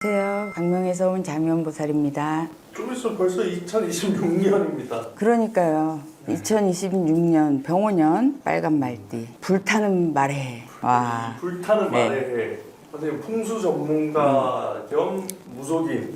안녕하세요. 광명에서 온 장면보살입니다. 좀 있으면 벌써 2026년입니다. 그러니까요. 2026년 병오년 빨간 말띠 불타는 말해. 와. 불타는 네. 말에 선생님 풍수 전문가 겸 무속인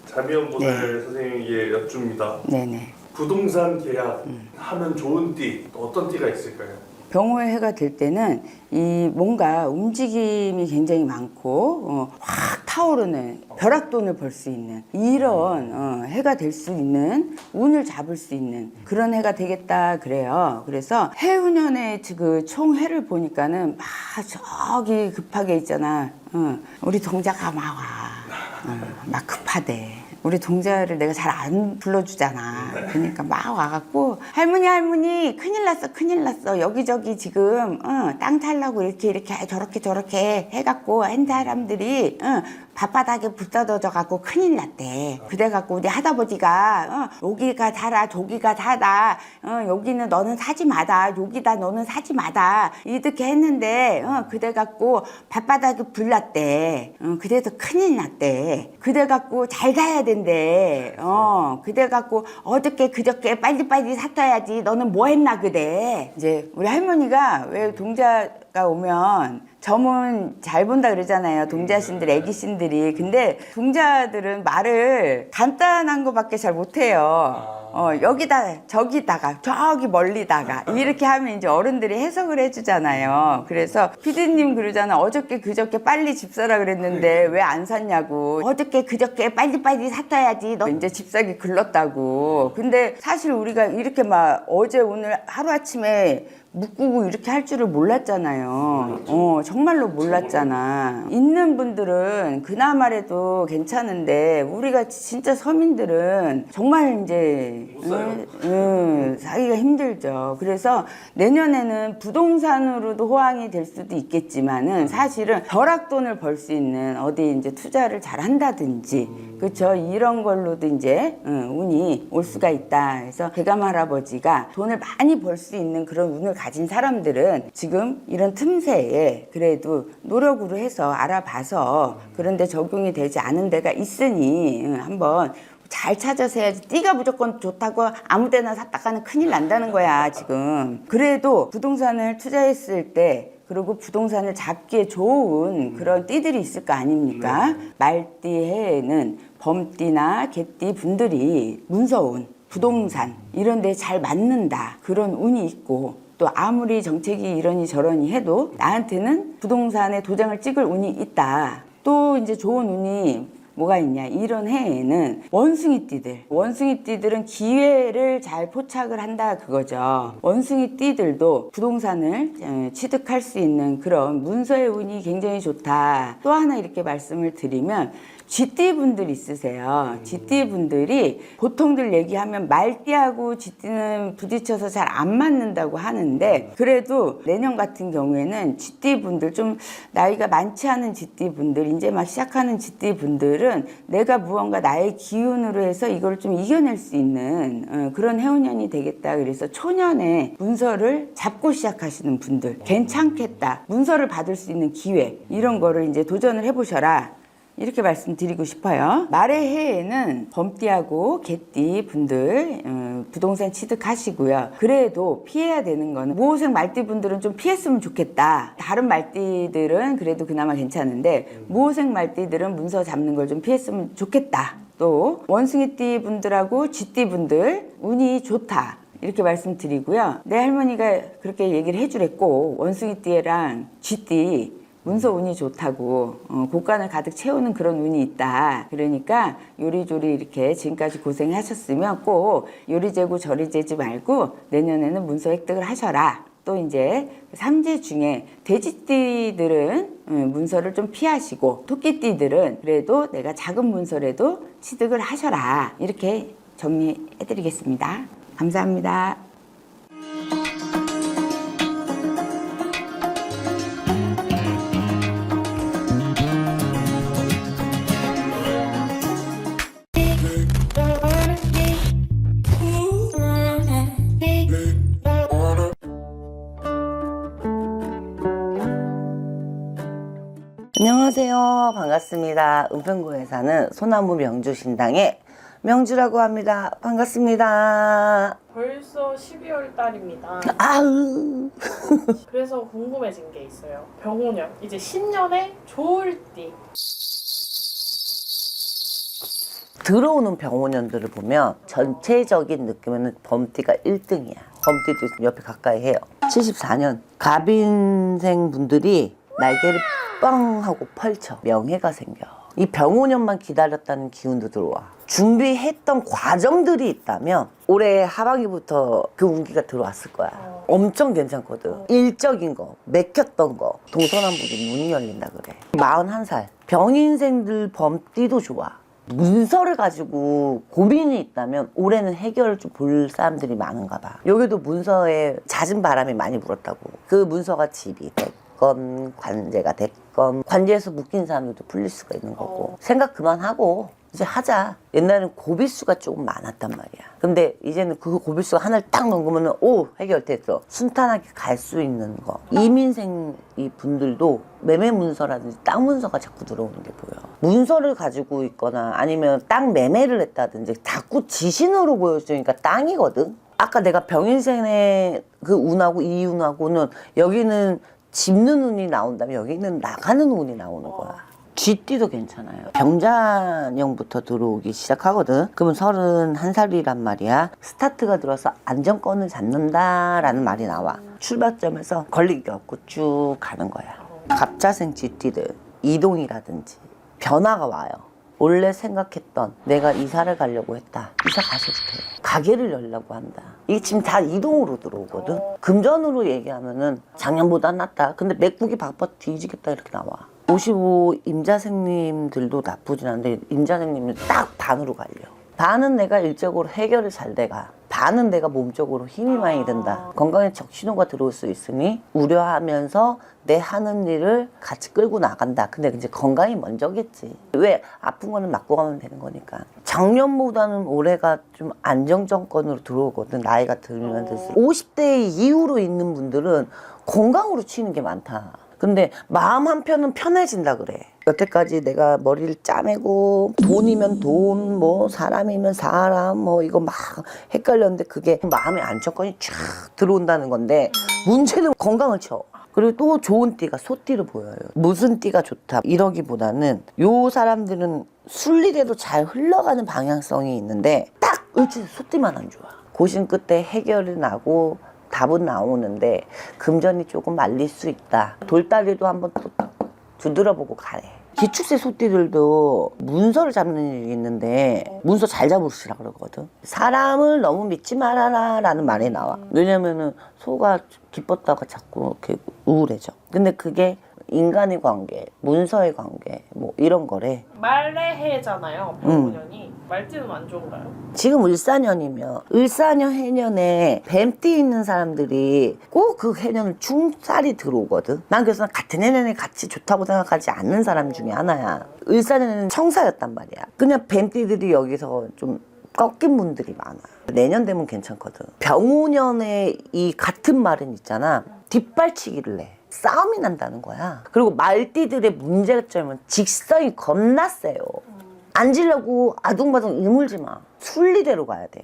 장면보살 선생님에게 여쭙니다. 네네. 부동산 계약 하면 좋은 띠 어떤 띠가 있을까요? 병호의 해가 될 때는 이 뭔가 움직임이 굉장히 많고 확 타오르는 벼락돈을 벌 수 있는 이런 해가 될 수 있는 운을 잡을 수 있는 그런 해가 되겠다 그래요. 그래서 해운년의 그 총해를 보니까는 막 저기 급하게 있잖아. 우리 동자가 막 와. 막 급하대. 우리 동자를 내가 잘 안 불러주잖아. 그러니까 막 와갖고 할머니 큰일 났어 여기저기 지금 땅 탈라고 이렇게 저렇게 해갖고 한 사람들이 밥바닥에 붙어져 갖고 큰일 났대. 그래갖고 우리 할아버지가 여기가 사라 저기가 사다 여기는 너는 사지 마다 여기다 너는 사지 마다 이렇게 했는데 그래갖고 밥바닥에 불났대. 그래서 큰일 났대. 그래갖고 잘 가야 된대. 그래갖고 어저께 그저께 빨리빨리 샀어야지 너는 뭐 했나 그래. 이제 우리 할머니가 왜 동자가 오면 점은 잘 본다 그러잖아요. 동자신들, 애기신들이. 근데 동자들은 말을 간단한 거밖에 잘 못해요. 여기다, 저기다가, 저기 멀리다가 이렇게 하면 이제 어른들이 해석을 해주잖아요. 그래서 피디님 그러잖아. 어저께 그저께 빨리 집 사라 그랬는데 왜 안 샀냐고. 어저께 그저께 빨리빨리 샀어야지. 너 이제 집 사기 글렀다고. 근데 사실 우리가 이렇게 막 어제 오늘 하루아침에 묶고 이렇게 할 줄을 몰랐잖아요. 정말로 몰랐잖아. 있는 분들은 그나마라도 괜찮은데 우리가 진짜 서민들은 정말 이제 사기가 힘들죠. 그래서 내년에는 부동산으로도 호황이 될 수도 있겠지만은 사실은 벼락돈을 벌 수 있는 어디 이제 투자를 잘 한다든지 그렇죠. 이런 걸로도 이제 운이 올 수가 있다. 그래서 대감 할아버지가 돈을 많이 벌 수 있는 그런 운을 가진 사람들은 지금 이런 틈새에 그래도 노력으로 해서 알아봐서 그런데 적용이 되지 않은 데가 있으니 한번 잘 찾아서 해야지. 띠가 무조건 좋다고 아무 데나 샀다가는 큰일 난다는 거야 지금. 그래도 부동산을 투자했을 때 그리고 부동산을 잡기에 좋은 그런 띠들이 있을 거 아닙니까? 말띠 해에는 범띠나 개띠 분들이 문서운, 부동산 이런 데 잘 맞는다. 그런 운이 있고 또 아무리 정책이 이러니 저러니 해도 나한테는 부동산에 도장을 찍을 운이 있다. 또 이제 좋은 운이 뭐가 있냐. 이런 해에는 원숭이띠들은 기회를 잘 포착을 한다 그거죠. 원숭이띠들도 부동산을 취득할 수 있는 그런 문서의 운이 굉장히 좋다. 또 하나 이렇게 말씀을 드리면 쥐띠 분들 있으세요. 쥐띠 분들이 보통들 얘기하면 말띠하고 쥐띠는 부딪혀서 잘 안 맞는다고 하는데 그래도 내년 같은 경우에는 쥐띠 분들 좀 나이가 많지 않은 쥐띠 분들 이제 막 시작하는 쥐띠 분들은 내가 무언가 나의 기운으로 해서 이걸 좀 이겨낼 수 있는 그런 해운년이 되겠다. 그래서 초년에 문서를 잡고 시작하시는 분들 괜찮겠다. 문서를 받을 수 있는 기회 이런 거를 이제 도전을 해보셔라. 이렇게 말씀드리고 싶어요. 말의 해에는 범띠하고 개띠 분들 부동산 취득하시고요. 그래도 피해야 되는 거는 모호생 말띠 분들은 좀 피했으면 좋겠다. 다른 말띠들은 그래도 그나마 괜찮은데 모호생 말띠들은 문서 잡는 걸 좀 피했으면 좋겠다. 또 원숭이띠 분들하고 쥐띠 분들 운이 좋다. 이렇게 말씀드리고요. 내 할머니가 그렇게 얘기를 해주랬고 원숭이띠랑 쥐띠 문서 운이 좋다고 곳간을 가득 채우는 그런 운이 있다. 그러니까 요리조리 이렇게 지금까지 고생하셨으면 꼭 요리재고 저리재지 말고 내년에는 문서 획득을 하셔라. 또 이제 삼재 중에 돼지띠들은 문서를 좀 피하시고 토끼띠들은 그래도 내가 작은 문서라도 취득을 하셔라. 이렇게 정리해드리겠습니다. 감사합니다. 안녕하세요. 안녕하세요. 반갑습니다. 은평구에 사는 소나무 명주 신당의 명주라고 합니다. 반갑습니다. 벌써 12월 달입니다. 아우. 그래서 궁금해진 게 있어요. 병오년, 이제 신년에 좋을 띠. 들어오는 병원년들을 보면 전체적인 느낌은 범띠가 1등이야. 범띠도 있으면 옆에 가까이 해요. 74년 갑인생 분들이 날개를 뻥 하고 펼쳐 명예가 생겨. 이 병오년만 기다렸다는 기운도 들어와. 준비했던 과정들이 있다면 올해 하반기부터 그 운기가 들어왔을 거야. 엄청 괜찮거든. 일적인 거, 맥혔던 거, 동서남북이 문이 열린다 그래. 41살 병인생들 범띠도 좋아. 문서를 가지고 고민이 있다면 올해는 해결을 좀 볼 사람들이 많은가 봐. 여기도 문서에 잦은 바람이 많이 불었다고. 그 문서가 집이 됐건 관제가 됐건 관제에서 묶인 사람들도 풀릴 수가 있는 거고. 생각 그만하고 이제 하자. 옛날에는 고비수가 조금 많았단 말이야. 근데 이제는 그 고비수가 하나를 딱 넘으면 오! 해결됐어. 순탄하게 갈 수 있는 거. 이민생 이 분들도 매매 문서라든지 땅 문서가 자꾸 들어오는 게 보여. 문서를 가지고 있거나 아니면 땅 매매를 했다든지 자꾸 지신으로 보여주니까 땅이거든. 아까 내가 병인생의 그 운하고 이 운하고는 여기는 집는 운이 나온다면 여기는 나가는 운이 나오는 거야. 쥐띠도 괜찮아요. 병자년부터 들어오기 시작하거든. 그러면 31살이란 말이야. 스타트가 들어서 안정권을 잡는다라는 말이 나와. 출발점에서 걸리기 없고 쭉 가는 거야. 갑자생 쥐띠들 이동이라든지 변화가 와요. 원래 생각했던 내가 이사를 가려고 했다. 이사 가셔도 돼요. 가게를 열려고 한다. 이게 지금 다 이동으로 들어오거든. 금전으로 얘기하면은 작년보다 낫다. 근데 맥북이 바빠 뒤지겠다 이렇게 나와. 55 임자생님들도 나쁘진 않은데 임자생님은 딱 반으로 갈려. 반은 내가 일적으로 해결이 잘 돼가. 반은 내가 몸적으로 힘이 많이 든다. 건강에 적신호가 들어올 수 있으니 우려하면서 내 하는 일을 같이 끌고 나간다. 근데 이제 건강이 먼저겠지. 왜? 아픈 거는 맞고 가면 되는 거니까. 작년보다는 올해가 좀 안정정권으로 들어오거든. 나이가 들면 들수록. 50대 이후로 있는 분들은 건강으로 치는 게 많다. 근데 마음 한편은 편해진다 그래. 여태까지 내가 머리를 짜매고 돈이면 돈, 뭐 사람이면 사람, 뭐 이거 막 헷갈렸는데 그게 마음의 안정권이 쫙 들어온다는 건데 문제는 건강을 쳐. 그리고 또 좋은 띠가 소띠로 보여요. 무슨 띠가 좋다 이러기보다는 요 사람들은 순리대로 잘 흘러가는 방향성이 있는데 딱 을지 소띠만 안 좋아. 고심 끝에 해결이 나고 답은 나오는데 금전이 조금 말릴 수 있다. 돌다리도 한번 또 두드려보고 가래. 기축세 소띠들도 문서를 잡는 일이 있는데 문서 잘 잡으시라 그러거든. 사람을 너무 믿지 말아라 라는 말이 나와. 왜냐면은 소가 기뻤다가 자꾸 이렇게 우울해져. 근데 그게 인간의 관계, 문서의 관계 뭐 이런 거래. 말의 해잖아요. 병오년이. 말띠는 안 좋은가요? 지금 을사년이면 을사년 해년에 뱀띠 있는 사람들이 꼭 그 해년을 중살이 들어오거든. 난 그래서 같은 해년에 같이 좋다고 생각하지 않는 사람 중에 하나야. 을사년에는 청사였단 말이야. 그냥 뱀띠들이 여기서 좀 꺾인 분들이 많아. 내년 되면 괜찮거든. 병오년에 이 같은 말은 있잖아. 뒷발치기를 해. 싸움이 난다는 거야. 그리고 말띠들의 문제점은 직성이 겁나 세요. 앉으려고 아둥바둥 이물지 마. 순리대로 가야 돼.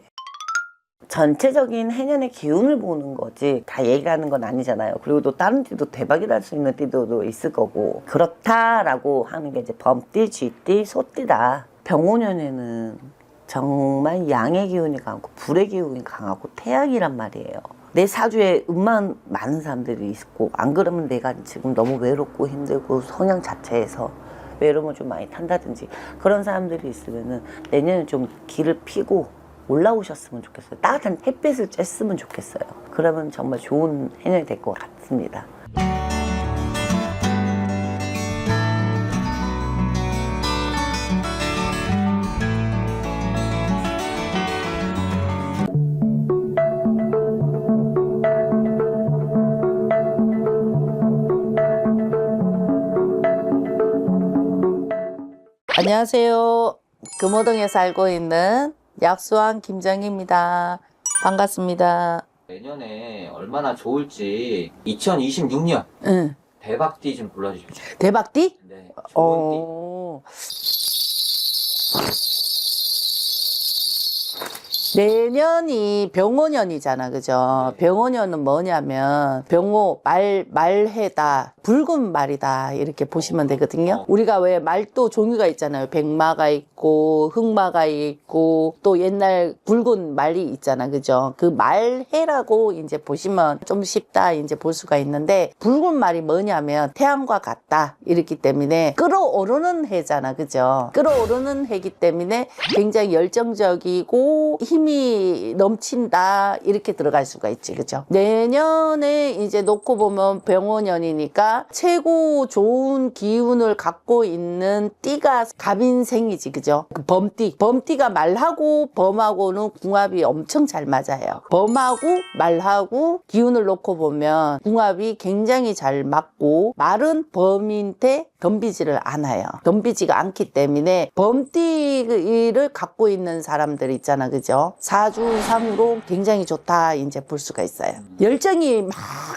전체적인 해년의 기운을 보는 거지 다 얘기하는 건 아니잖아요. 그리고 또 다른 띠도 대박이 날 수 있는 띠도 있을 거고. 그렇다라고 하는 게 이제 범띠, 쥐띠, 소띠다. 병오년에는 정말 양의 기운이 강하고 불의 기운이 강하고 태양이란 말이에요. 내 사주에 음만 많은 사람들이 있고 안 그러면 내가 지금 너무 외롭고 힘들고 성향 자체에서 외로움을 좀 많이 탄다든지 그런 사람들이 있으면은 내년에 좀 길을 피고 올라오셨으면 좋겠어요. 따뜻한 햇빛을 쬐으면 좋겠어요. 그러면 정말 좋은 해년이 될 것 같습니다. 안녕하세요. 금호동에 살고 있는 약수왕 김정희입니다. 반갑습니다. 내년에 얼마나 좋을지 2026년 응. 대박띠 좀 불러주십시오. 대박띠? 네, 좋은 띠. 내년이 병오년이잖아, 그죠? 병오년은 뭐냐면 병오 말해다 붉은 말이다 이렇게 보시면 되거든요. 우리가 왜 말도 종류가 있잖아요. 백마가 있고 흑마가 있고 또 옛날 붉은 말이 있잖아, 그죠? 그 말해라고 이제 보시면 좀 쉽다 이제 볼 수가 있는데 붉은 말이 뭐냐면 태양과 같다 이렇기 때문에 끓어오르는 해잖아, 그죠? 끓어오르는 해기 때문에 굉장히 열정적이고 힘이 넘친다 이렇게 들어갈 수가 있지, 그죠? 내년에 이제 놓고 보면 병오년이니까 최고 좋은 기운을 갖고 있는 띠가 갑인생이지, 그죠? 그 범띠가 말하고 범하고는 궁합이 엄청 잘 맞아요. 범하고 말하고 기운을 놓고 보면 궁합이 굉장히 잘 맞고 말은 범인데 덤비지를 않아요. 덤비지가 않기 때문에 범띠를 갖고 있는 사람들 있잖아, 그죠? 사주상으로 굉장히 좋다 이제 볼 수가 있어요. 열정이 막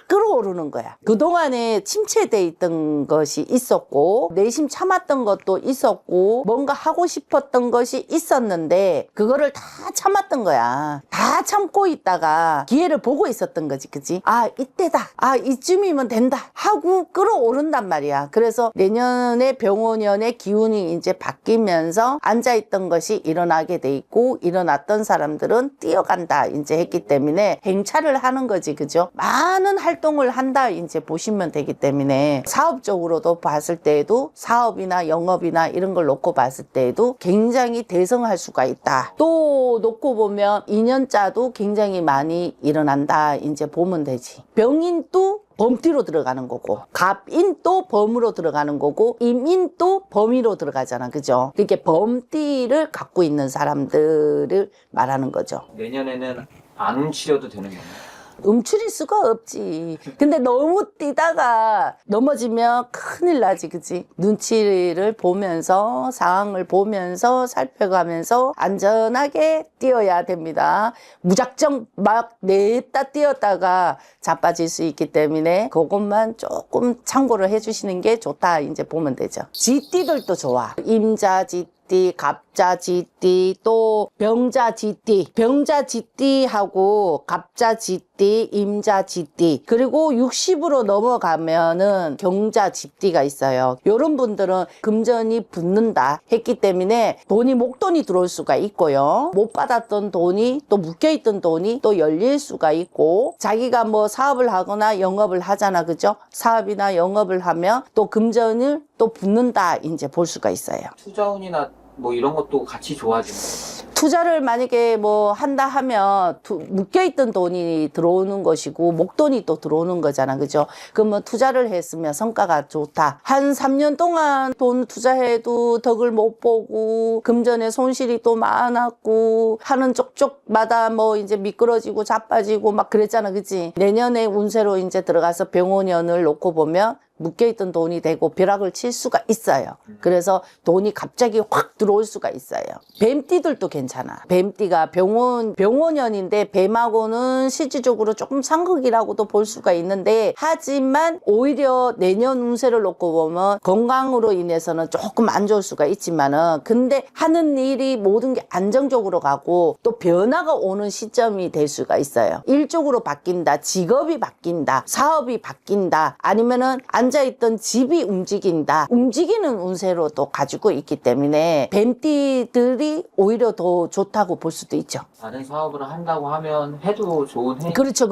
끓어오르는 거야. 그동안에 침체돼 있던 것이 있었고 내심 참았던 것도 있었고 뭔가 하고 싶었던 것이 있었는데 그거를 다 참았던 거야. 다 참고 있다가 기회를 보고 있었던 거지, 그지? 아, 이때다. 아, 이쯤이면 된다 하고 끓어오른단 말이야. 그래서 내년에 병오년의 기운이 이제 바뀌면서 앉아있던 것이 일어나게 돼 있고 일어났던 사람들은 뛰어간다 이제 했기 때문에 행차를 하는 거지, 그죠? 많은 활동을 한다 이제 보시면 되기 때문에 사업적으로도 봤을 때에도 사업이나 영업이나 이런 걸 놓고 봤을 때에도 굉장히 대성할 수가 있다. 또 놓고 보면 인연자도 굉장히 많이 일어난다 이제 보면 되지. 병인도 범띠로 들어가는 거고 갑인도 범으로 들어가는 거고 임인도 범위로 들어가잖아, 그죠? 이렇게 범띠를 갖고 있는 사람들을 말하는 거죠. 내년에는 안 움츠려도 되는 건가요? 움츠릴 수가 없지. 근데 너무 뛰다가 넘어지면 큰일 나지, 그치? 눈치를 보면서 상황을 보면서 살펴가면서 안전하게 뛰어야 됩니다. 무작정 막 냈다 뛰었다가 자빠질 수 있기 때문에 그것만 조금 참고를 해주시는 게 좋다 이제 보면 되죠. 지띠들도 좋아. 임자지띠, 갑자지띠, 또 병자지띠, 병자지띠하고 갑자지띠, 임자지띠, 그리고 60으로 넘어가면은 경자지띠가 있어요. 이런 분들은 금전이 붙는다 했기 때문에 돈이 목돈이 들어올 수가 있고요. 못 받았던 돈이 또 묶여있던 돈이 또 열릴 수가 있고 자기가 뭐 사업을 하거나 영업을 하잖아, 그죠? 사업이나 영업을 하면 또 금전을 또 붙는다 이제 볼 수가 있어요. 투자운이나 뭐 이런 것도 같이 좋아지는 거예요? 투자를 만약에 뭐 한다 하면 묶여있던 돈이 들어오는 것이고 목돈이 또 들어오는 거잖아, 그죠? 그러면 투자를 했으면 성과가 좋다. 한 3년 동안 돈 투자해도 덕을 못 보고 금전에 손실이 또 많았고 하는 쪽쪽마다 뭐 이제 미끄러지고 자빠지고 막 그랬잖아, 그치? 내년에 운세로 이제 들어가서 병오년을 놓고 보면 묶여있던 돈이 되고 벼락을 칠 수가 있어요. 그래서 돈이 갑자기 확 들어올 수가 있어요. 뱀띠들도 괜찮아. 뱀띠가 병오년인데 뱀하고는 실질적으로 조금 상극이라고도 볼 수가 있는데 하지만 오히려 내년 운세를 놓고 보면 건강으로 인해서는 조금 안 좋을 수가 있지만은 근데 하는 일이 모든 게 안정적으로 가고 또 변화가 오는 시점이 될 수가 있어요. 일적으로 바뀐다, 직업이 바뀐다, 사업이 바뀐다, 아니면은 앉아있던 집이 움직인다. 움직이는 운세로 또 가지고 있기 때문에 뱀띠들이 오히려 더 좋다고 볼 수도 있죠. 다른 사업을 한다고 하면 해도 좋은 해. 그렇죠.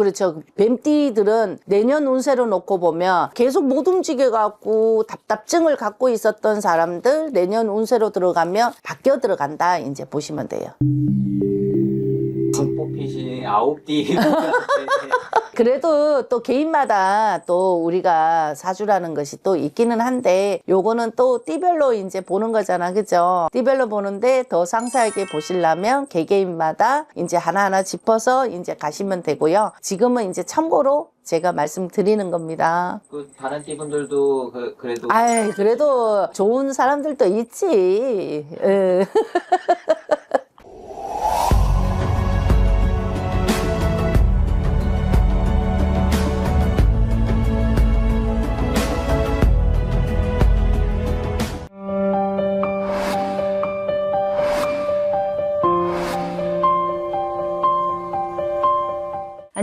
뱀띠들은 내년 운세로 놓고 보면 계속 못 움직여갖고 답답증을 갖고 있었던 사람들 내년 운세로 들어가면 바뀌어 들어간다 이제 보시면 돼요. 뽑히신 9띠. 그래도 또 개인마다 또 우리가 사주라는 것이 또 있기는 한데 요거는 또 띠별로 이제 보는 거잖아, 그죠? 띠별로 보는데 더 상세하게 보시려면 개개인마다 이제 하나하나 짚어서 이제 가시면 되고요. 지금은 이제 참고로 제가 말씀드리는 겁니다. 그 다른 띠분들도 그래도 아이, 그래도 좋은 사람들도 있지.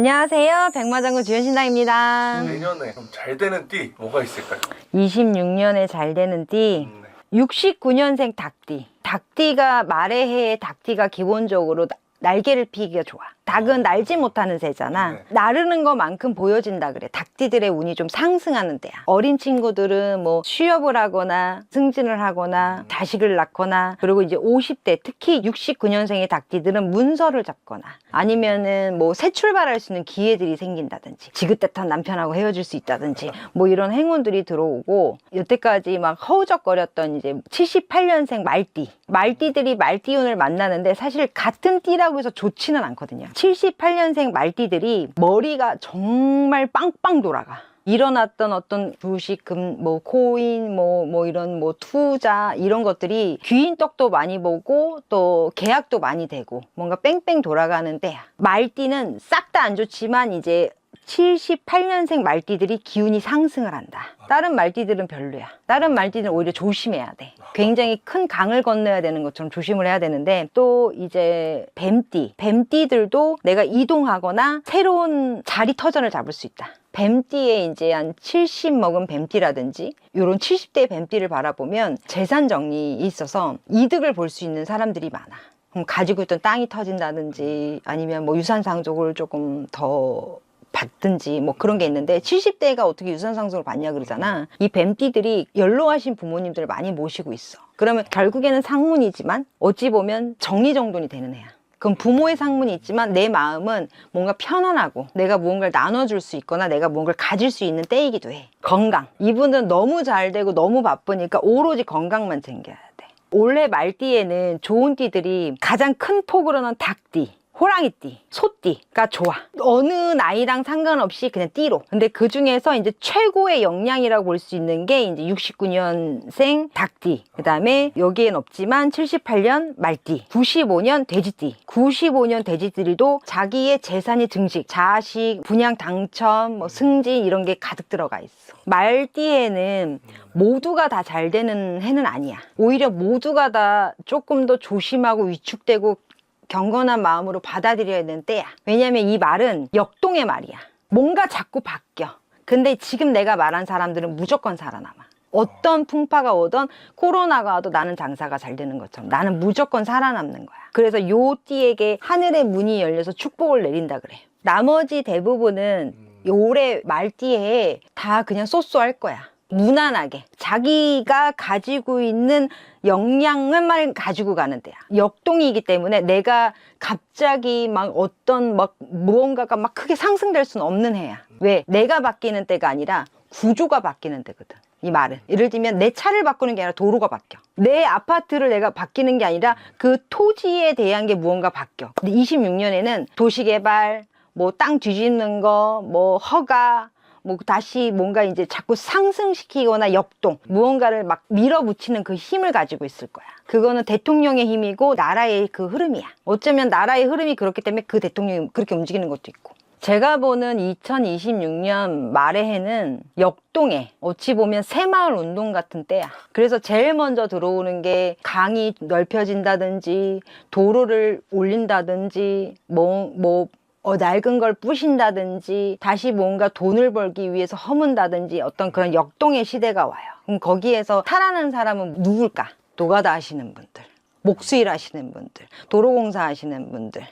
안녕하세요. 백마장군 주현신당입니다. 내년에 좀 잘 되는 띠 뭐가 있을까요? 26년에 잘 되는 띠. 네. 69년생 닭띠. 닭띠가 말의 해에 닭띠가 기본적으로 날개를 피기가 좋아. 닭은 날지 못하는 새잖아. 네. 나르는 것만큼 보여진다 그래. 닭띠들의 운이 좀 상승하는 때야. 어린 친구들은 뭐 취업을 하거나 승진을 하거나 자식을 낳거나, 그리고 이제 50대 특히 69년생의 닭띠들은 문서를 잡거나 아니면은 뭐 새 출발할 수 있는 기회들이 생긴다든지, 지긋대탄 남편하고 헤어질 수 있다든지 뭐 이런 행운들이 들어오고, 여태까지 막 허우적거렸던 이제 78년생 말띠. 말띠들이 말띠운을 만나는데 사실 같은 띠라고 해서 좋지는 않거든요. 78년생 말띠들이 머리가 정말 빵빵 돌아가. 일어났던 어떤 주식, 뭐 코인, 뭐 이런 뭐 투자 이런 것들이 귀인떡도 많이 보고 또 계약도 많이 되고 뭔가 뺑뺑 돌아가는 때야. 말띠는 싹 다 안 좋지만 이제 78년생 말띠들이 기운이 상승을 한다. 다른 말띠들은 별로야. 다른 말띠들은 오히려 조심해야 돼. 굉장히 큰 강을 건너야 되는 것처럼 조심을 해야 되는데, 또 이제 뱀띠들도 내가 이동하거나 새로운 자리 터전을 잡을 수 있다. 뱀띠에 이제 한 70 먹은 뱀띠라든지 이런 70대의 뱀띠를 바라보면 재산 정리에 있어서 이득을 볼 수 있는 사람들이 많아. 그럼 가지고 있던 땅이 터진다든지 아니면 뭐 유산상속을 조금 더 받든지 뭐 그런 게 있는데, 70대가 어떻게 유산상속을 받냐 그러잖아. 이 뱀띠들이 연로하신 부모님들을 많이 모시고 있어. 그러면 결국에는 상문이지만 어찌 보면 정리정돈이 되는 애야. 그럼 부모의 상문이 있지만 내 마음은 뭔가 편안하고 내가 무언가를 나눠줄 수 있거나 내가 무언가를 가질 수 있는 때이기도 해. 건강. 이분들은 너무 잘 되고 너무 바쁘니까 오로지 건강만 챙겨야 돼. 올해 말띠에는 좋은 띠들이 가장 큰 폭으로는 닭띠, 호랑이띠, 소띠가 좋아. 어느 나이랑 상관없이 그냥 띠로. 근데 그 중에서 이제 최고의 역량이라고 볼 수 있는 게 이제 69년생 닭띠. 그 다음에 여기엔 없지만 78년 말띠, 95년 돼지띠. 95년 돼지띠도 자기의 재산이 증식, 자식, 분양 당첨, 뭐 승진 이런 게 가득 들어가 있어. 말띠에는 모두가 다 잘 되는 해는 아니야. 오히려 모두가 다 조금 더 조심하고 위축되고 경건한 마음으로 받아들여야 되는 때야. 왜냐면 이 말은 역동의 말이야. 뭔가 자꾸 바뀌어. 근데 지금 내가 말한 사람들은 무조건 살아남아. 어떤 풍파가 오던 코로나가 와도 나는 장사가 잘 되는 것처럼 나는 무조건 살아남는 거야. 그래서 요 띠에게 하늘의 문이 열려서 축복을 내린다 그래. 나머지 대부분은 올해 말띠에 다 그냥 쏘쏘할 거야. 무난하게 자기가 가지고 있는 역량만 가지고 가는 데야. 역동이기 때문에 내가 갑자기 막 어떤 막 무언가가 막 크게 상승될 수는 없는 해야. 왜? 내가 바뀌는 때가 아니라 구조가 바뀌는 때거든. 이 말은 예를 들면 내 차를 바꾸는 게 아니라 도로가 바뀌어. 내 아파트를 내가 바뀌는 게 아니라 그 토지에 대한 게 무언가 바뀌어. 근데 26년에는 도시개발, 뭐 땅 뒤집는 거, 뭐 허가, 뭐 다시 뭔가 이제 자꾸 상승시키거나 역동, 무언가를 막 밀어붙이는 그 힘을 가지고 있을 거야. 그거는 대통령의 힘이고 나라의 그 흐름이야. 어쩌면 나라의 흐름이 그렇기 때문에 그 대통령이 그렇게 움직이는 것도 있고. 제가 보는 2026년 말의 해는 역동에 어찌 보면 새마을 운동 같은 때야. 그래서 제일 먼저 들어오는 게 강이 넓혀진다든지 도로를 올린다든지 낡은 걸 부신다든지 다시 뭔가 돈을 벌기 위해서 허문다든지 어떤 그런 역동의 시대가 와요. 그럼 거기에서 살아난 사람은 누굴까? 노가다 하시는 분들, 목수일 하시는 분들, 도로공사 하시는 분들,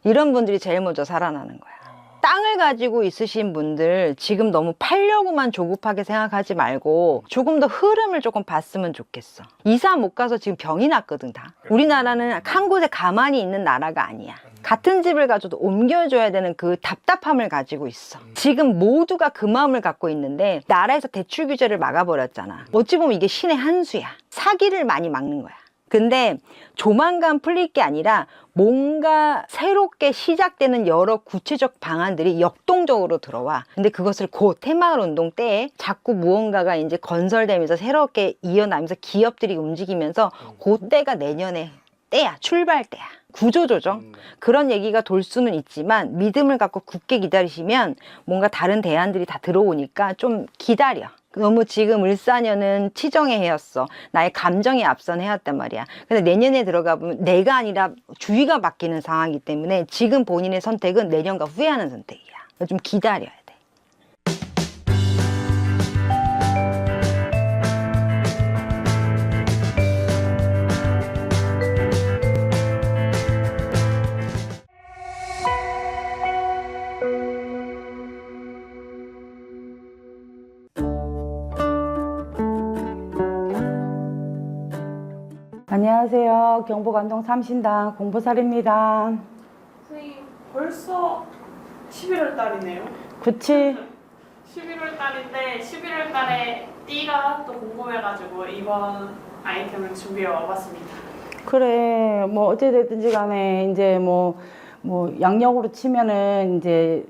이런 분들이 제일 먼저 살아나는 거야. 땅을 가지고 있으신 분들 지금 너무 팔려고만 조급하게 생각하지 말고 조금 더 흐름을 조금 봤으면 좋겠어. 이사 못 가서 지금 병이 났거든 다. 우리나라는 한 곳에 가만히 있는 나라가 아니야. 같은 집을 가져도 옮겨줘야 되는 그 답답함을 가지고 있어. 지금 모두가 그 마음을 갖고 있는데 나라에서 대출 규제를 막아버렸잖아. 어찌 보면 이게 신의 한 수야. 사기를 많이 막는 거야. 근데 조만간 풀릴 게 아니라 뭔가 새롭게 시작되는 여러 구체적 방안들이 역동적으로 들어와. 근데 그것을 곧 새마을 운동 때에 자꾸 무언가가 이제 건설되면서 새롭게 이어나면서 기업들이 움직이면서 그때가 내년에 때야. 출발 때야. 구조조정 그런 얘기가 돌 수는 있지만 믿음을 갖고 굳게 기다리시면 뭔가 다른 대안들이 다 들어오니까 좀 기다려. 너무 지금 을사년은 치정의 해였어. 나의 감정이 앞선 해였단 말이야. 근데 내년에 들어가 보면 내가 아니라 주위가 바뀌는 상황이기 때문에 지금 본인의 선택은 내년과 후회하는 선택이야. 좀 기다려야 돼. 안녕하세요. 경북안동 삼신당 공보살입니다. 선생님 벌써 11월 달이네요. 그치? 11월 달인데 11월 달에 띠가 또 궁금해가지고 이번 아이템을 준비해 와봤습니다. 그래. 뭐 어찌됐든지 간에 이제 뭐 양력으로 치면은 이제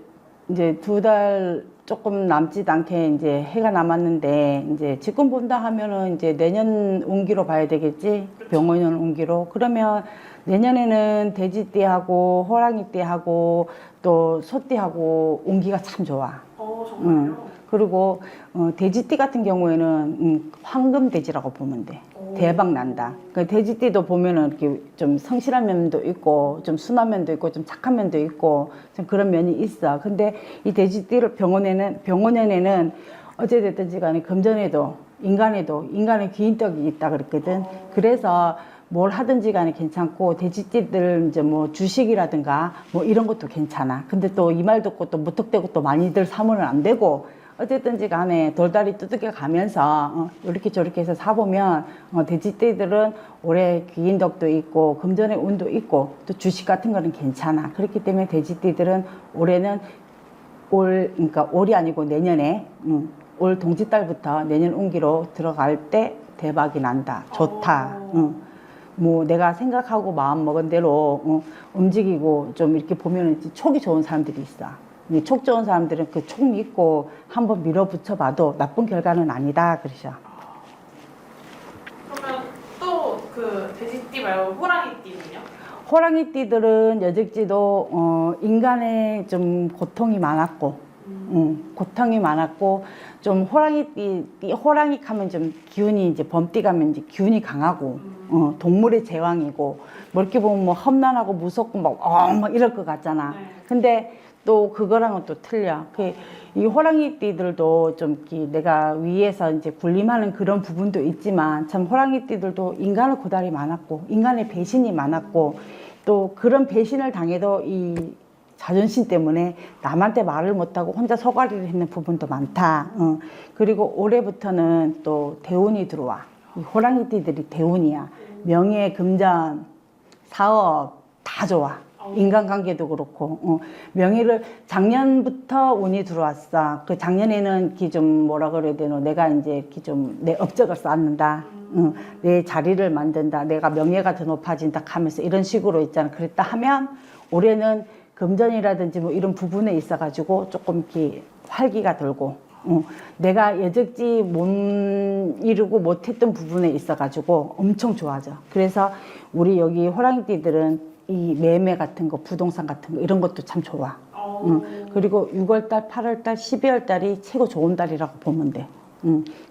2달 조금 남지 않게 이제 해가 남았는데 이제 지금 본다 하면은 이제 내년 운기로 봐야 되겠지. 병원년 운기로. 그러면 내년에는 돼지띠하고 호랑이띠하고 또 소띠하고 운기가 참 좋아. 정말요? 그리고 돼지띠 같은 경우에는 황금돼지라고 보면 돼. 대박 난다. 그 돼지띠도 보면은 이렇게 좀 성실한 면도 있고 좀 순한 면도 있고 좀 착한 면도 있고 좀 그런 면이 있어. 근데 이 돼지띠를 병원년에는 어찌됐든지 간에 금전에도 인간의 귀인덕이 있다 그랬거든. 그래서 뭘 하든지 간에 괜찮고 돼지띠들 이제 뭐 주식이라든가 뭐 이런 것도 괜찮아. 근데 또 이 말 듣고 또 무턱대고 또 많이들 사면은 안 되고 어쨌든지 간에 돌다리 두들겨 가면서 이렇게 저렇게 해서 사보면 돼지띠들은 올해 귀인덕도 있고 금전의 운도 있고 또 주식 같은 거는 괜찮아. 그렇기 때문에 돼지띠들은 올해는 그러니까 올이 아니고 내년에 올 동짓달부터 내년 운기로 들어갈 때 대박이 난다. 좋다. 뭐 내가 생각하고 마음 먹은 대로 움직이고 좀 이렇게 보면 촉이 좋은 사람들이 있어. 촉 좋은 사람들은 그 촉 믿고 한번 밀어붙여 봐도 나쁜 결과는 아니다 그러셔. 그러면 또 그 돼지띠 말고 호랑이띠는요? 호랑이띠들은 여직지도 인간의 좀 고통이 많았고 고통이 많았고 좀 호랑이 가면 좀 기운이 이제 범띠 가면 이제 기운이 강하고 동물의 제왕이고 뭐 이렇게 보면 뭐 험난하고 무섭고 막 이럴 것 같잖아. 근데 또 그거랑은 또 틀려. 이 호랑이띠들도 좀 내가 위에서 이제 군림하는 그런 부분도 있지만 참 호랑이띠들도 인간의 고달이 많았고 인간의 배신이 많았고 또 그런 배신을 당해도 이 자존심 때문에 남한테 말을 못하고 혼자 소가리를 했는 부분도 많다. 그리고 올해부터는 또 대운이 들어와. 이 호랑이띠들이 대운이야. 명예, 금전, 사업 다 좋아. 인간관계도 그렇고 명예를 작년부터 운이 들어왔어. 그 작년에는 이렇게 좀 뭐라 그래야 되노? 내가 이제 이렇게 좀 내 업적을 쌓는다. 내 자리를 만든다. 내가 명예가 더 높아진다 하면서 이런 식으로 있잖아. 그랬다 하면 올해는 금전이라든지 뭐 이런 부분에 있어가지고 조금 이렇게 활기가 돌고 내가 여적지 못 이루고 못했던 부분에 있어가지고 엄청 좋아져. 그래서 우리 여기 호랑이띠들은 이 매매 같은 거, 부동산 같은 거 이런 것도 참 좋아. 그리고 6월달, 8월달, 12월달이 최고 좋은 달이라고 보면 돼.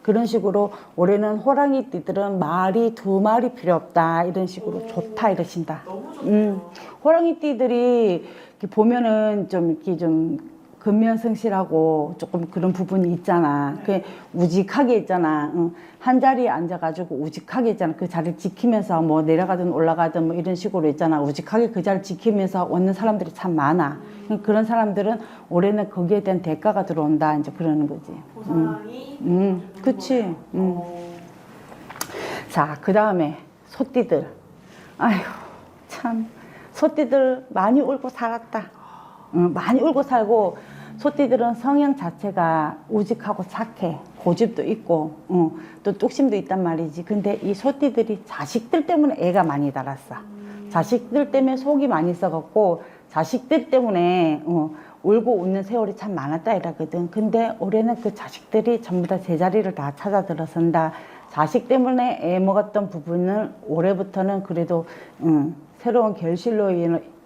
그런 식으로 올해는 호랑이띠들은 말이 2마리 필요 없다 이런 식으로 좋다 이러신다. 너무 좋네요. 호랑이띠들이 이렇게 보면은 좀 이렇게 좀 근면성실하고 조금 그런 부분이 있잖아. 그 우직하게 있잖아. 한 자리에 앉아가지고 우직하게 있잖아. 그 자리를 지키면서 뭐 내려가든 올라가든 뭐 이런 식으로 있잖아. 우직하게 그 자리를 지키면서 얻는 사람들이 참 많아. 그런 사람들은 올해는 거기에 대한 대가가 들어온다. 이제 그러는 거지. 보상이 그치. 자, 그 다음에 소띠들. 아휴, 참. 소띠들 많이 울고 살았다. 많이 울고 살고 소띠들은 성향 자체가 우직하고 착해. 고집도 있고 또 뚝심도 있단 말이지. 근데 이 소띠들이 자식들 때문에 애가 많이 달았어. 자식들 때문에 속이 많이 썩었고 자식들 때문에 울고 웃는 세월이 참 많았다 이라거든. 근데 올해는 그 자식들이 전부 다 제자리를 다 찾아 들어선다. 자식 때문에 애 먹었던 부분을 올해부터는 그래도 새로운 결실로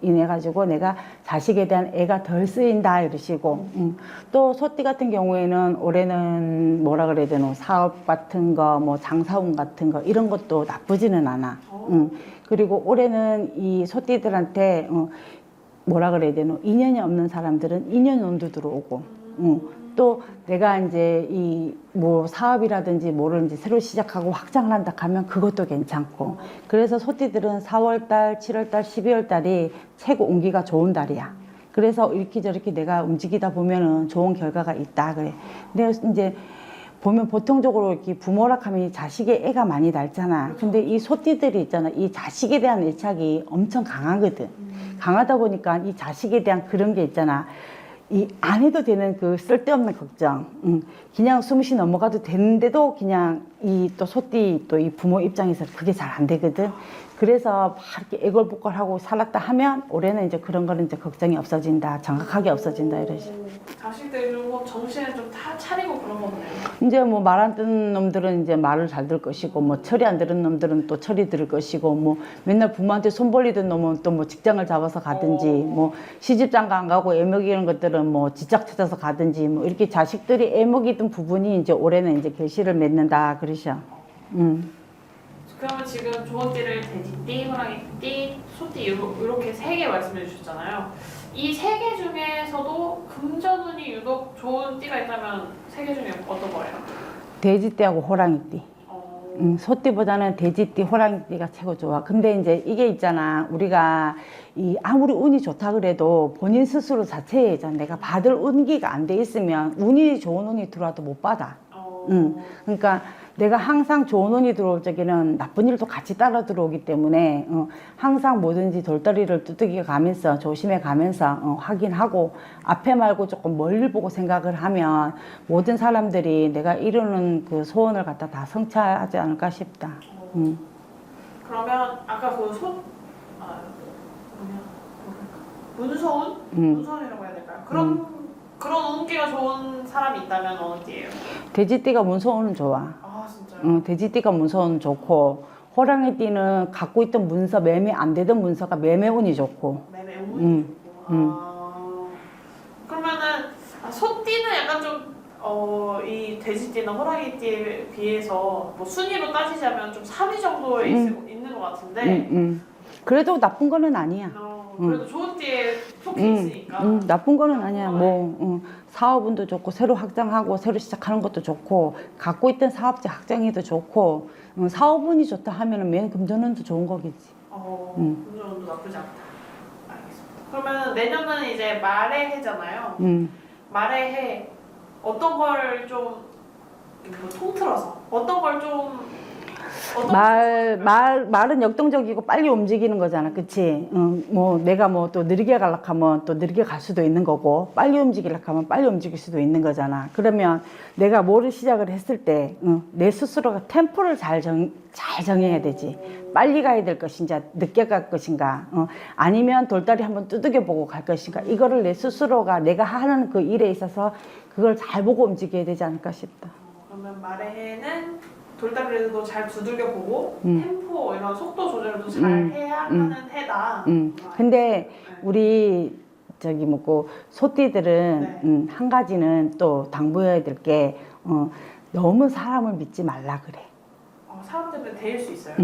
인해 가지고 내가 자식에 대한 애가 덜 쓰인다 이러시고 또 소띠 같은 경우에는 올해는 뭐라 그래야 되노 사업 같은 거 뭐 장사운 같은 거 이런 것도 나쁘지는 않아. 그리고 올해는 이 소띠들한테 뭐라 그래야 되노? 인연이 없는 사람들은 인연운도 들어오고, 또 내가 이제 이 뭐 사업이라든지 뭐를 이제 새로 시작하고 확장을 한다 하면 그것도 괜찮고. 그래서 소띠들은 4월달, 7월달, 12월달이 최고 운기가 좋은 달이야. 그래서 이렇게 저렇게 내가 움직이다 보면은 좋은 결과가 있다 그래. 근데 이제 보면 보통적으로 이렇게 부모라 하면 자식의 애가 많이 닳잖아. 근데 이 소띠들이 있잖아. 이 자식에 대한 애착이 엄청 강하거든. 강하다 보니까 이 자식에 대한 그런 게 있잖아. 이 안 해도 되는 그 쓸데없는 걱정. 그냥 숨쉬 넘어가도 되는데도 그냥 이 또 소띠 또 이 부모 입장에서 그게 잘 안 되거든. 그래서 막 이렇게 애걸복걸하고 살았다 하면 올해는 이제 그런 거는 이제 걱정이 없어진다. 정확하게 없어진다 이러지. 자식들이 좀 정신을 좀 다 차리고 그런 거네요. 이제 뭐 말 안 듣는 놈들은 이제 말을 잘 들 것이고 뭐 철이 안 들은 놈들은 또 철이 들을 것이고 뭐 맨날 부모한테 손 벌리던 놈은 또 뭐 직장을 잡아서 가든지 뭐 시집장가 안 가고 애먹이는 것들은 뭐 지짝 찾아서 가든지 뭐 이렇게 자식들이 애먹이던 부분이 이제 올해는 이제 결실을 맺는다 그러셔. 그러면 지금 좋은 띠를 돼지띠, 호랑이띠, 소띠 이렇게 3개 말씀해 주셨잖아요. 이 3개 중에서도 금전운이 유독 좋은 띠가 있다면 3개 중에 어떤 거예요? 돼지띠하고 호랑이띠. 소띠보다는 돼지띠, 호랑이띠가 최고 좋아. 근데 이제 이게 있잖아. 우리가 이 아무리 운이 좋다 그래도 본인 스스로 자체에 있잖아. 내가 받을 운기가 안 돼 있으면 운이 좋은 운이 들어와도 못 받아. 그러니까 내가 항상 좋은 운이 들어올 적에는 나쁜 일도 같이 따라 들어오기 때문에 항상 뭐든지 돌다리를 두들겨 가면서 조심해 가면서 확인하고 앞에 말고 조금 멀리 보고 생각을 하면 모든 사람들이 내가 이루는 그 소원을 갖다 다 성취하지 않을까 싶다. 그러면 아까 그 문서운? 문서운이라고 해야 될까요? 그런 운기가 좋은 사람이 있다면 어느 띠예요? 돼지띠가 문서운은 좋아. 아 진짜요? 돼지띠가 문서운 좋고 호랑이띠는 갖고 있던 문서 매매 안 되던 문서가 매매운이 좋고. 매매 운이 좋고. 그러면은 소띠는 약간 좀 이 돼지띠나 호랑이띠에 비해서 뭐 순위로 따지자면 좀 3위 정도에 있는 것 같은데. 그래도 나쁜 거는 아니야. 그래도 좋은 띠에 속해 있으니까. 나쁜 거는 아니야. 뭐 사업운도 좋고 새로 확장하고 새로 시작하는 것도 좋고 갖고 있던 사업체 확장해도 좋고 사업운이 좋다 하면은 맨 금전운도 좋은 거겠지. 금전운도 나쁘지 않다. 알겠습니다. 그러면 내년은 이제 말의 해잖아요. 말의 해 어떤 걸 좀 통틀어서 어떤 걸 좀 말은 역동적이고 빨리 움직이는 거잖아. 그치? 뭐 내가 뭐 또 느리게 가려고 하면 또 느리게 갈 수도 있는 거고 빨리 움직이려고 하면 빨리 움직일 수도 있는 거잖아. 그러면 내가 뭐를 시작을 했을 때 내 스스로가 템포를 잘 정해야 되지. 빨리 가야 될 것인가 늦게 갈 것인가 아니면 돌다리 한번 두들겨 보고 갈 것인가 이거를 내 스스로가 내가 하는 그 일에 있어서 그걸 잘 보고 움직여야 되지 않을까 싶다. 그러면 말의 해는 돌다리도 잘 두들겨 보고 템포 이런 속도 조절도 잘 해야 하는 해다. 근데 우리 저기 뭐고 소띠들은 한 가지는 또 당부해야 될 게 너무 사람을 믿지 말라 그래. 사람들은 데일 수 있어요.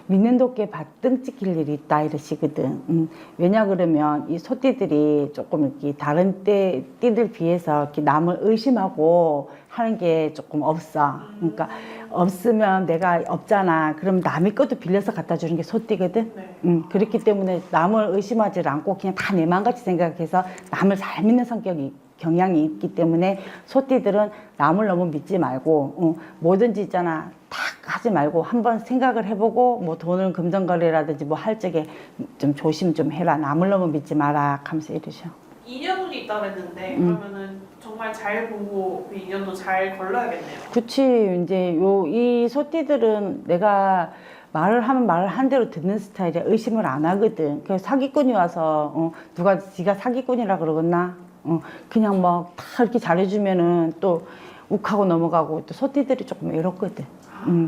믿는 도끼에 밭등 찍힐 일이 있다 이러시거든. 왜냐 그러면 이 소띠들이 조금 이렇게 다른 띠들 비해서 이렇게 남을 의심하고 하는 게 조금 없어. 그러니까 없으면 내가 없잖아. 그럼 남의 것도 빌려서 갖다 주는 게 소띠거든. 그렇기 때문에 남을 의심하지 않고 그냥 다 내 맘같이 생각해서 남을 잘 믿는 경향이 있기 때문에 소띠들은 남을 너무 믿지 말고 뭐든지 있잖아 탁 하지 말고 한번 생각을 해보고 뭐 돈을 금전거래라든지 뭐 할 적에 좀 조심 좀 해라. 남을 너무 믿지 마라 하면서 이러셔. 2년운이 있다고 했는데 그러면은 정말 잘 보고 그 2년도 잘 걸러야겠네요. 그치. 이제 이 소띠들은 내가 말을 하면 말을 한 대로 듣는 스타일이야. 의심을 안 하거든. 그래서 사기꾼이 와서 누가 지가 사기꾼이라 그러겠나? 그냥 막 다 이렇게 잘해주면은 또 욱하고 넘어가고 또 소띠들이 조금 외롭거든.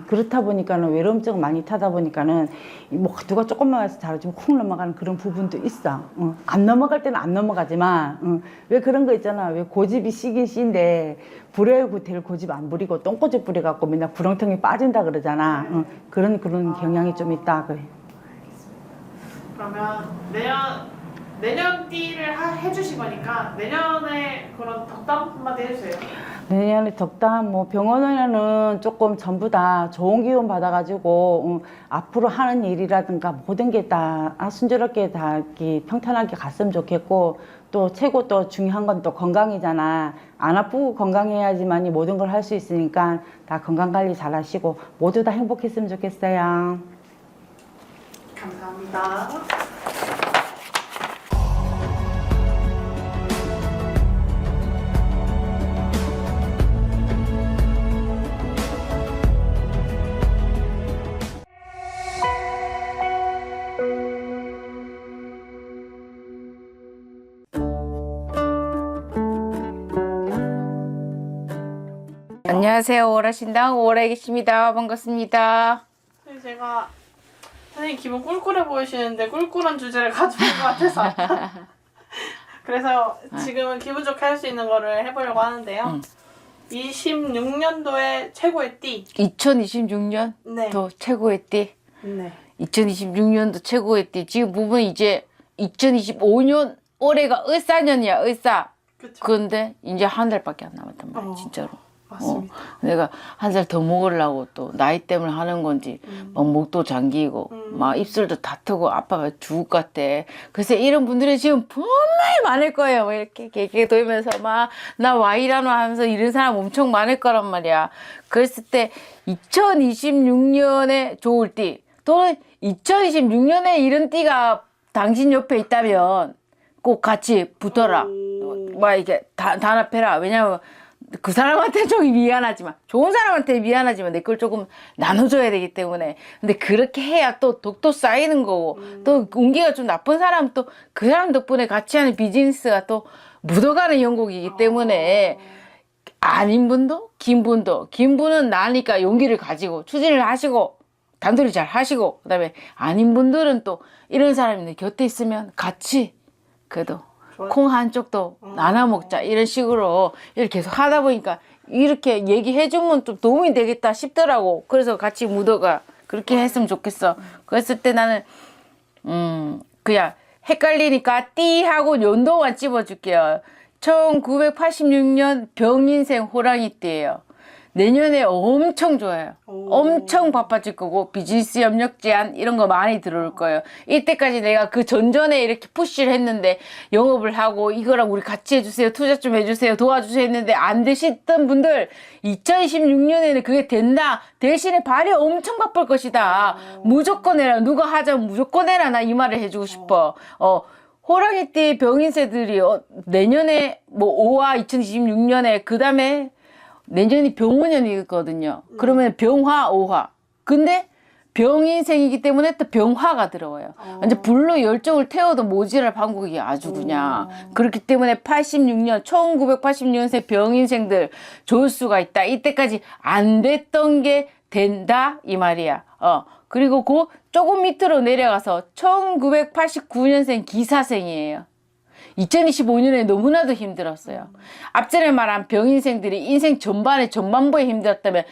그렇다 보니까는 외로움증을 많이 타다 보니까는 뭐 누가 조금만 해서 잘해주면 훅 넘어가는 그런 부분도 있어. 안 넘어갈 때는 안 넘어가지만 왜 그런 거 있잖아. 왜 고집이 씨긴 씨인데 부려야 될 고집 안 부리고 똥꼬집 부려갖고 맨날 구렁텅이 빠진다 그러잖아. 그런 경향이 좀 있다 그래. 그러면 내년 내년 띠를 해주신 거니까 내년에 그런 덕담 한마디 해주세요. 내년에 덕담, 뭐 병원에는 조금 전부 다 좋은 기운 받아가지고 앞으로 하는 일이라든가 모든 게 다 순조롭게 다 이렇게 평탄하게 갔으면 좋겠고, 또 최고 또 중요한 건 또 건강이잖아. 안 아프고 건강해야지만이 모든 걸 할 수 있으니까 다 건강 관리 잘 하시고 모두 다 행복했으면 좋겠어요. 감사합니다. 안녕하세요. 오라신당 오라이겠습니다. 반갑습니다. 선생님, 제가 선생님 기분 꿀꿀해 보이시는데 꿀꿀한 주제를 가져온 것 같아서 그래서 지금은 기분 좋게 할 수 있는 거를 해보려고 하는데요. 26년도에 최고의 띠. 2026년 네. 또 최고의 띠. 네. 2026년도 최고의 띠. 지금 보면 이제 2025년 올해가 을사년이야. 을사. 그쵸. 그런데 이제 한 달밖에 안 남았단 말이야. 진짜로. 맞습니다. 내가 한 살 더 먹으려고 또 나이 때문에 하는 건지 막 목도 잠기고 막 입술도 다투고 아빠가 죽을 것 같아. 그래서 이런 분들이 지금 정말 많을 거예요. 뭐 이렇게 개개 돌면서 막 나 와이라노 하면서 이런 사람 엄청 많을 거란 말이야. 그랬을 때 2026년에 좋을 띠 또는 2026년에 이런 띠가 당신 옆에 있다면 꼭 같이 붙어라. 막 이렇게 단합해라. 왜냐면 그 사람한테 좀 미안하지만 좋은 사람한테 미안하지만 내 걸 조금 나눠줘야 되기 때문에. 근데 그렇게 해야 또 덕도 쌓이는 거고 또 운기가 좀 나쁜 사람 또 그 사람 덕분에 같이 하는 비즈니스가 또 묻어가는 연곡이기 때문에 아닌 분도 긴 분은 나니까 용기를 가지고 추진을 하시고 단둘이 잘 하시고, 그다음에 아닌 분들은 또 이런 사람이 내 곁에 있으면 같이 그래도 콩 한쪽도 나눠 먹자 이런 식으로 이렇게 계속 하다 보니까 이렇게 얘기해주면 좀 도움이 되겠다 싶더라고. 그래서 같이 묻어가 그렇게 했으면 좋겠어. 그랬을 때 나는 그냥 헷갈리니까 띠하고 연도만 찝어줄게요. 1986년 병인생 호랑이띠예요. 내년에 엄청 좋아요. 엄청 바빠질 거고 비즈니스 협력 제안 이런 거 많이 들어올 거예요. 이때까지 내가 그 전전에 이렇게 푸시를 했는데 영업을 하고 이거랑 우리 같이 해주세요. 투자 좀 해주세요. 도와주세요 했는데 안 되시던 분들 2026년에는 그게 된다. 대신에 발이 엄청 바쁠 것이다. 무조건 해라. 누가 하자면 무조건 해라. 나 이 말을 해주고 싶어. 호랑이띠 병인새들이 내년에 뭐 5화 2026년에 그 다음에 내년이 병원년이거든요. 그러면 병화, 오화. 근데 병인생이기 때문에 또 병화가 들어와요. 완전 불로 열정을 태워도 모자랄 방법이 아주 그냥. 그렇기 때문에 1986년생 병인생들 좋을 수가 있다. 이때까지 안 됐던 게 된다 이 말이야. 그리고 그 조금 밑으로 내려가서 1989년생 기사생이에요. 2025년에 너무나도 힘들었어요. 앞전에 말한 병인생들이 인생 전반부에 힘들었다면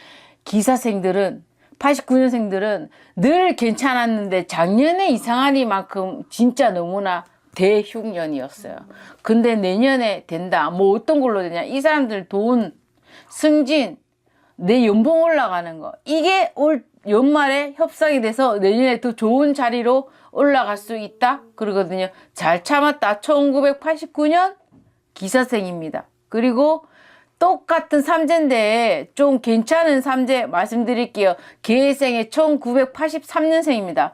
기사생들은 89년생들은 늘 괜찮았는데 작년에 이상하니만큼 진짜 너무나 대흉년이었어요. 근데 내년에 된다. 뭐 어떤 걸로 되냐. 이 사람들 돈, 승진, 내 연봉 올라가는 거. 이게 올 연말에 협상이 돼서 내년에 더 좋은 자리로 올라갈 수 있다 그러거든요. 잘 참았다. 1989년 기사생입니다. 그리고 똑같은 삼재인데 좀 괜찮은 삼재 말씀드릴게요. 개생의 1983년생입니다.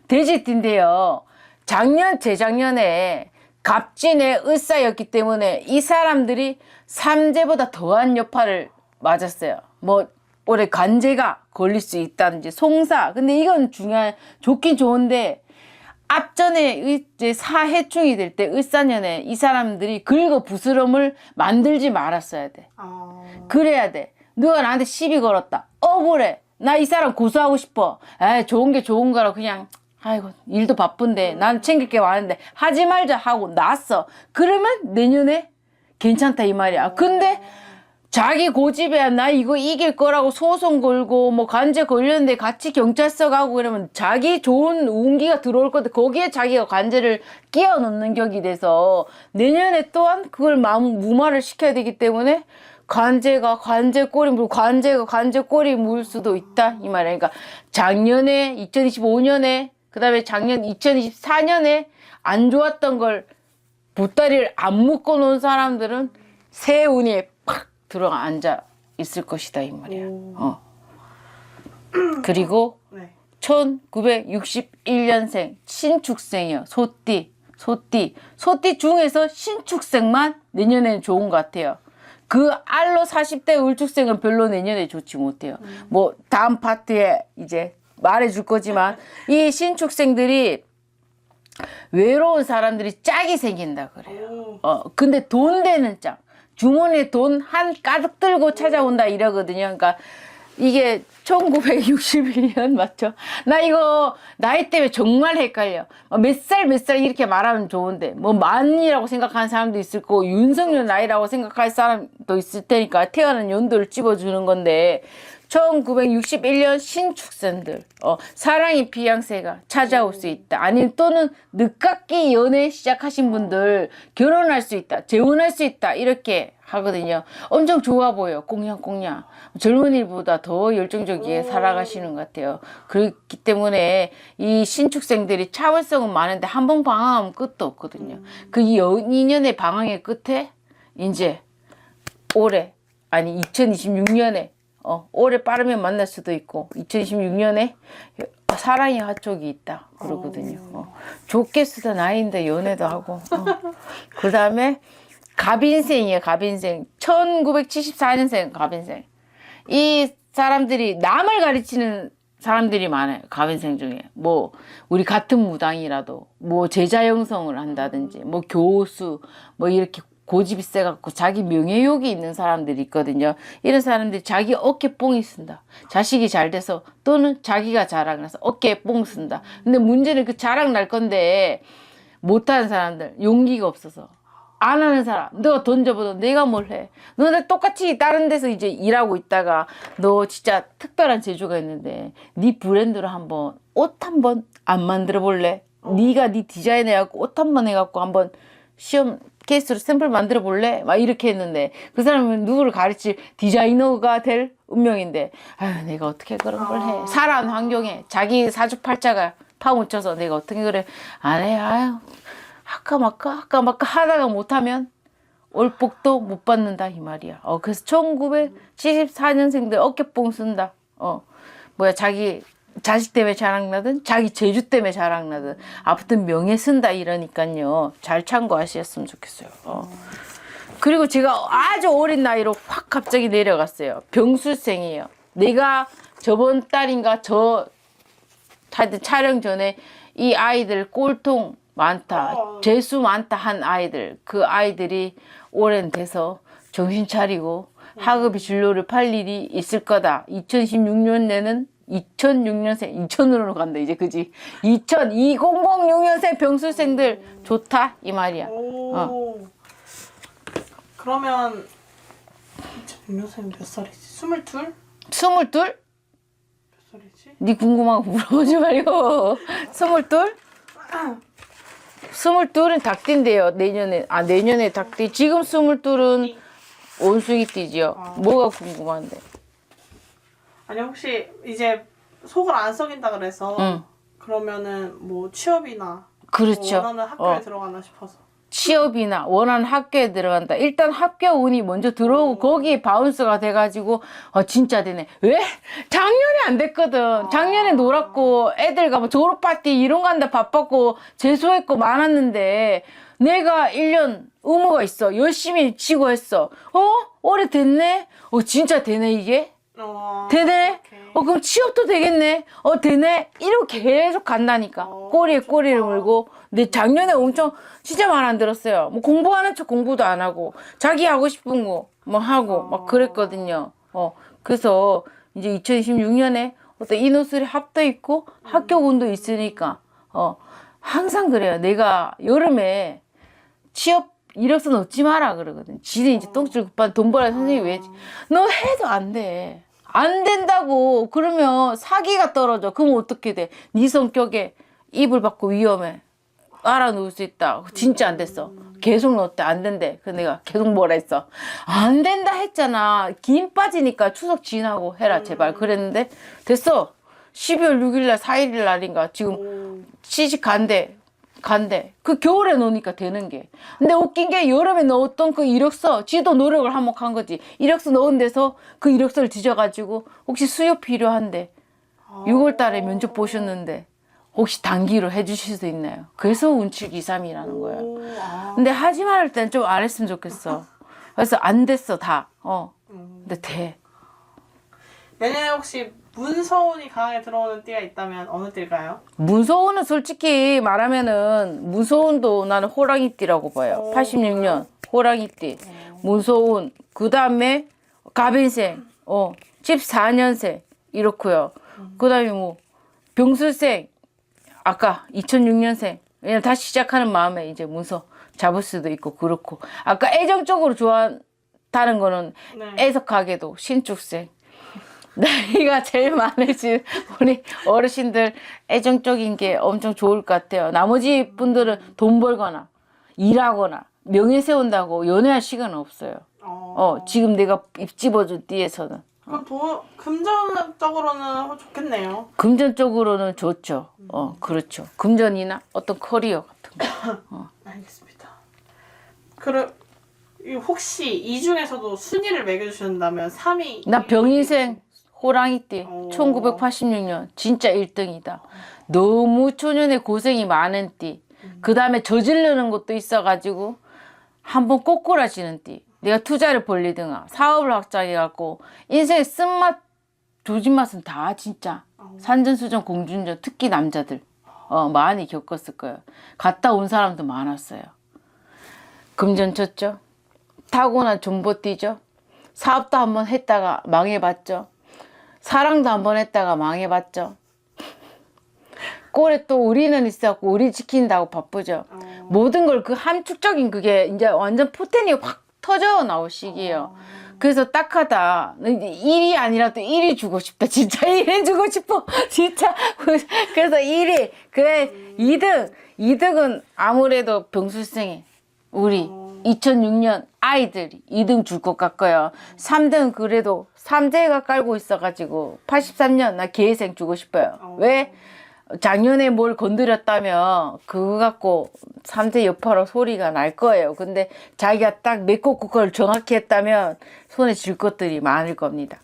돼지띠인데요. 재작년에 갑진의 을사였기 때문에 이 사람들이 삼재보다 더한 여파를 맞았어요. 뭐 올해 관제가 걸릴 수 있다든지 송사. 근데 이건 좋긴 좋은데 앞전에 이제 사해충이 될 때 을사년에 이 사람들이 긁어 부스럼을 만들지 말았어야 돼. 그래야 돼. 누가 나한테 시비 걸었다. 억울해. 나 이 사람 고소하고 싶어. 좋은 게 좋은 거라 그냥 아이고 일도 바쁜데 난 챙길 게 많은데 하지 말자 하고 놨어. 그러면 내년에 괜찮다 이 말이야. 근데 자기 고집이야. 나 이거 이길 거라고 소송 걸고 뭐 관제 걸렸는데 같이 경찰서 가고 그러면 자기 좋은 운기가 들어올 건데 거기에 자기가 관제를 끼워 넣는 격이 돼서 내년에 또한 그걸 무마를 시켜야 되기 때문에 관제가 관제 꼬리 물고 관제가 관제 꼬리 물 수도 있다 이 말이야. 그러니까 작년에 2025년에 그다음에 작년 2024년에 안 좋았던 걸 보따리를 안 묶어 놓은 사람들은 새 운이 팍 들어 앉아 있을 것이다 이 말이야. 그리고 네. 1961년생 신축생이요. 소띠 중에서 신축생만 내년에는 좋은 것 같아요. 그 알로 40대 을축생은 별로 내년에 좋지 못해요. 뭐 다음 파트에 이제 말해줄 거지만 이 신축생들이 외로운 사람들이 짝이 생긴다 그래요. 근데 돈 되는 짝. 주머니에 돈 한 가득 들고 찾아온다 이러거든요. 그러니까 이게 1961년 맞죠? 나 이거 나이 때문에 정말 헷갈려. 몇 살 이렇게 말하면 좋은데 뭐 만이라고 생각하는 사람도 있을 거고 윤석열 나이라고 생각할 사람도 있을 테니까 태어난 연도를 찝어주는 건데 1961년 신축생들 사랑의 비양새가 찾아올 수 있다. 아니면 또는 늦깎이 연애 시작하신 분들 결혼할 수 있다. 재혼할 수 있다. 이렇게 하거든요. 엄청 좋아 보여. 꽁냥꽁냥. 젊은이보다 더 열정적이게 살아가시는 것 같아요. 그렇기 때문에 이 신축생들이 차월성은 많은데 한 번 방황하면 끝도 없거든요. 그 2년의 방황의 끝에 이제 올해 아니 2026년에 올해 빠르면 만날 수도 있고 2026년에 사랑의 화촉이 있다 그러거든요. 좋게 쓰던 나이인데 연애도 하고 그 다음에 갑인생이에요. 갑인생 1974년생 갑인생 이 사람들이 남을 가르치는 사람들이 많아요. 갑인생 중에 뭐 우리 같은 무당이라도 뭐 제자 형성을 한다든지 뭐 교수 뭐 이렇게 고집이 세갖고 자기 명예욕이 있는 사람들이 있거든요. 이런 사람들이 자기 어깨 뽕이 쓴다. 자식이 잘 돼서 또는 자기가 자랑을 해서 어깨에 뽕 쓴다. 근데 문제는 그 자랑 날 건데 못하는 사람들 용기가 없어서 안 하는 사람 너가 던져봐도 내가 뭘 해. 너네 똑같이 다른 데서 이제 일하고 있다가 너 진짜 특별한 재주가 있는데 네 브랜드로 한번 옷 한번 안 만들어 볼래? 네가 네 디자인 해갖고 옷 한번 해갖고 한번 시험 케이스로 샘플 만들어 볼래? 막 이렇게 했는데 그 사람은 누구를 가르칠 디자이너가 될 운명인데 아유 내가 어떻게 그런 걸 해. 살아온 환경에 자기 사주팔자가 파묻혀서 내가 어떻게 그래 안 해. 아유 할까 말까 하다가 못하면 올복도 못 받는다 이 말이야. 그래서 1974년생들 어깨뽕 쓴다. 자기 자식 때문에 자랑나든 자기 재주 때문에 자랑나든 아무튼 명예 쓴다 이러니까요. 잘 참고하셨으면 좋겠어요. 그리고 제가 아주 어린 나이로 확 갑자기 내려갔어요. 병술생이에요. 내가 저번 달인가 하여튼 촬영 전에 이 아이들 꼴통 많다, 재수 많다 한 아이들 그 아이들이 오랜 돼서 정신 차리고 학업이 진로를 팔 일이 있을 거다. 2016년에는 2006년생 2000으로 간다 이제 그지 2006년생 병술생들 좋다 이 말이야. 그러면 2006년생 몇 살이지? 22? 22? 몇 살이지? 네 궁금한 거 물어보지 말고 22? 22은 닭띠인데요. 내년에 닭띠. 지금 22은 원숭이띠지요. 뭐가 궁금한데? 아니 혹시 이제 속을 안 썩인다 그래서 그러면은 뭐 취업이나 그렇죠. 뭐 원하는 학교에 들어가나 싶어서. 취업이나 원하는 학교에 들어간다. 일단 학교 운이 먼저 들어오고 거기에 바운스가 돼가지고 진짜 되네. 왜? 작년에 안 됐거든. 작년에 놀았고 애들과 뭐 졸업 파티 이런 거 한다 바빴고 재수했고 많았는데 내가 1년 의무가 있어. 열심히 치고 했어. 올해 됐네? 진짜 되네 이게? 되네? 그럼 취업도 되겠네? 되네? 이렇게 계속 간다니까. 꼬리에 꼬리를 물고. 근데 작년에 엄청 진짜 말 안 들었어요. 뭐 공부하는 척 공부도 안 하고 자기 하고 싶은 거 뭐 하고 막 그랬거든요. 그래서 이제 2026년에 어떤 인호술이 합도 있고 합격운도 있으니까 항상 그래요. 내가 여름에 취업 이력서 넣지 마라 그러거든. 지는 이제 똥줄 급한 돈 벌어 선생님이 왜? 너 해도 안 돼. 안 된다고. 그러면 사기가 떨어져. 그럼 어떻게 돼? 네 성격에 이불 받고 위험해. 알아놓을 수 있다. 진짜 안 됐어. 계속 넣었대. 안 된대. 그래서 내가 계속 뭐라 했어. 안 된다 했잖아. 김 빠지니까 추석 지나고 해라 제발. 그랬는데 됐어. 12월 6일 날 4일 날인가 지금 시집 간대. 그 겨울에 넣으니까 되는 게. 근데 웃긴 게 여름에 넣었던 그 이력서 지도 노력을 한몫한 거지. 이력서 넣은 데서 그 이력서를 뒤져가지고 혹시 수요 필요한데 6월 달에 면접 보셨는데 혹시 단기로 해주실 수 있나요? 그래서 운칠 2, 3이라는 거야. 근데 하지 말할 땐 좀 안 했으면 좋겠어. 그래서 안 됐어 다. 근데 돼. 내년에 혹시 문서운이 강하게 들어오는 띠가 있다면 어느 띠일까요? 문서운은 솔직히 말하면은 문서운도 나는 호랑이띠라고 봐요. 86년 호랑이띠 문서운 그 다음에 갑인생 14년생 이렇고요. 그 다음에 뭐 병술생 아까 2006년생 왜냐면 다시 시작하는 마음에 이제 문서 잡을 수도 있고 그렇고 아까 애정적으로 좋아한다는 거는 네. 애석하게도 신축생 나이가 제일 많으신 우리 어르신들 애정적인 게 엄청 좋을 것 같아요. 나머지 분들은 돈 벌거나 일하거나 명예 세운다고 연애할 시간은 없어요. 지금 내가 입 집어준 띠에서는. 그럼 금전적으로는 좋겠네요. 금전적으로는 좋죠. 그렇죠. 금전이나 어떤 커리어 같은 거. 알겠습니다. 그럼 혹시 이 중에서도 순위를 매겨주신다면 3위 나 병인생 호랑이띠 1986년 진짜 1등이다. 너무 초년에 고생이 많은 띠. 그 다음에 저지르는 것도 있어가지고 한번 꼬꾸라지는 띠. 내가 투자를 벌리든가 사업을 확장해갖고 인생의 쓴맛 조진맛은 다 진짜 산전수전 공준전 특히 남자들 많이 겪었을 거예요. 갔다 온 사람도 많았어요. 금전 쳤죠. 타고난 존버띠죠. 사업도 한번 했다가 망해봤죠. 사랑도 한번 했다가 망해봤죠. 꼴에 또 우리는 있었고 우리 지킨다고 바쁘죠. 모든 걸 그 함축적인 그게 이제 완전 포텐이 확 터져 나올 시기예요. 그래서 딱하다. 일이 아니라 또 일이 주고 싶다. 진짜 일이 주고 싶어. 진짜. 그래서 일이 그래 2등은 아무래도 병술생이 우리 2006년 아이들이 2등 줄 것 같고요. 3등 그래도 삼재가 깔고 있어가지고 83년 나 기회생 주고 싶어요. 왜? 작년에 뭘 건드렸다면 그거 갖고 삼재 여파로 소리가 날 거예요. 근데 자기가 딱 메꿔 그걸 정확히 했다면 손에 쥘 것들이 많을 겁니다.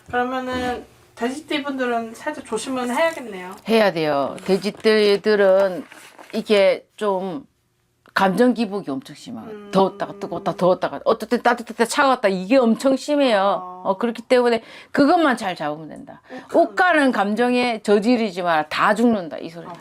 그러면은 돼지띠 분들은 살짝 조심은 해야겠네요. 해야 돼요. 돼지들은 이게 좀 감정 기복이 엄청 심해요. 더웠다가 뜨거웠다 더웠다가 어떨 때 따뜻했다 차가웠다 이게 엄청 심해요. 그렇기 때문에 그것만 잘 잡으면 된다. 욱가는 감정에 저지르지 마라. 다 죽는다 이 소리다.